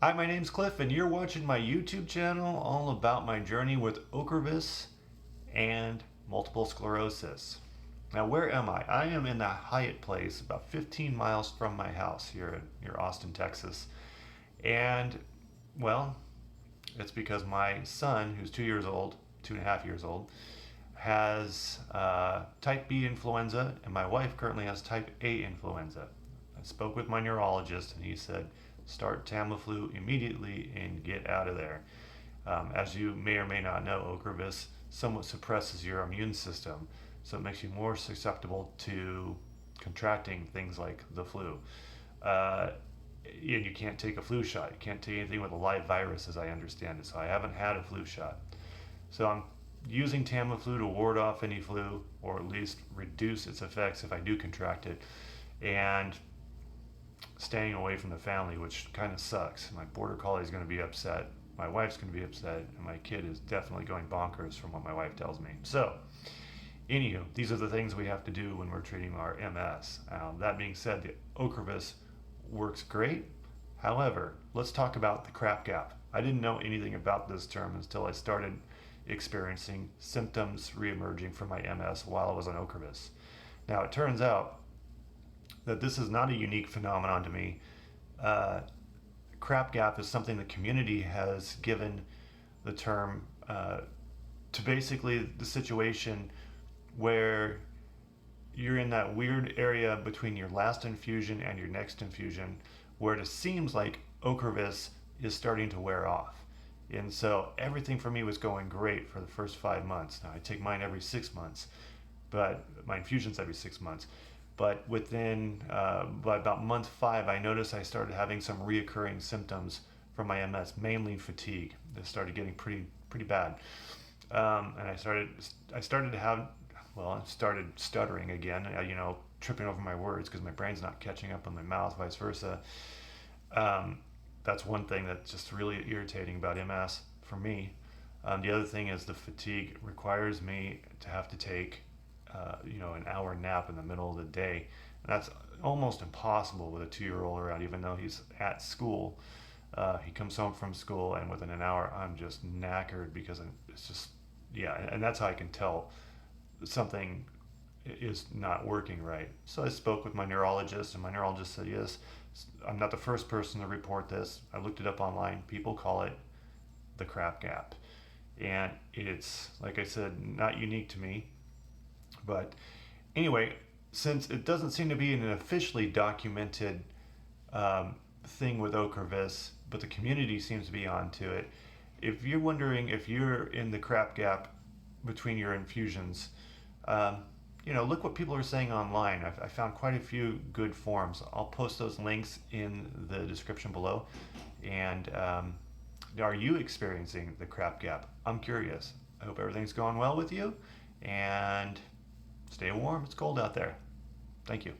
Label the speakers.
Speaker 1: Hi, my name's Cliff, and you're watching my YouTube channel all about my journey with Ocrevus and multiple sclerosis. Now, where am I? I am in the Hyatt Place, about 15 miles from my house here near Austin, Texas. And, well, it's because my son, who's 2 years old, 2.5 years old, has type B influenza, and my wife currently has type A influenza. I spoke with my neurologist, and he said, start Tamiflu immediately and get out of there. As you may or may not know, Ocrevus somewhat suppresses your immune system, so it makes you more susceptible to contracting things like the flu. And you can't take a flu shot. You can't take anything with a live virus, as I understand it. So I haven't had a flu shot. So I'm using Tamiflu to ward off any flu, or at least reduce its effects if I do contract it, and staying away from the family, which kind of sucks. My border collie is going to be upset. My wife's going to be upset, and my kid is definitely going bonkers from what my wife tells me. So, anywho, these are the things we have to do when we're treating our MS. That being said, the Ocrevus works great. However, let's talk about the crap gap. I didn't know anything about this term until I started experiencing symptoms reemerging from my MS while I was on Ocrevus. Now, it turns out that this is not a unique phenomenon to me. Crap gap is something the community has given the term to basically the situation where you're in that weird area between your last infusion and your next infusion, where it seems like Ocrevus is starting to wear off. And so everything for me was going great for the first 5 months. Now I take mine every 6 months, but my infusions every 6 months. But by about month 5, I noticed I started having some reoccurring symptoms from my MS, mainly fatigue. It started getting pretty bad, and I started to have, I started stuttering again. Tripping over my words because my brain's not catching up on my mouth, vice versa. That's one thing that's just really irritating about MS for me. The other thing is the fatigue requires me to have to take an hour nap in the middle of the day. And that's almost impossible with a 2-year-old around, even though he's at school. He comes home from school, and within an hour, I'm just knackered because it's just, yeah, and that's how I can tell something is not working right. So I spoke with my neurologist, and my neurologist said, yes, I'm not the first person to report this. I looked it up online. People call it the crap gap. And it's, like I said, not unique to me. But anyway, since it doesn't seem to be an officially documented thing with Ocrevus, but the community seems to be onto it, if you're wondering if you're in the crap gap between your infusions, look what people are saying online. I found quite a few good forums. I'll post those links in the description below. And are you experiencing the crap gap? I'm curious. I hope everything's going well with you. And stay warm. It's cold out there. Thank you.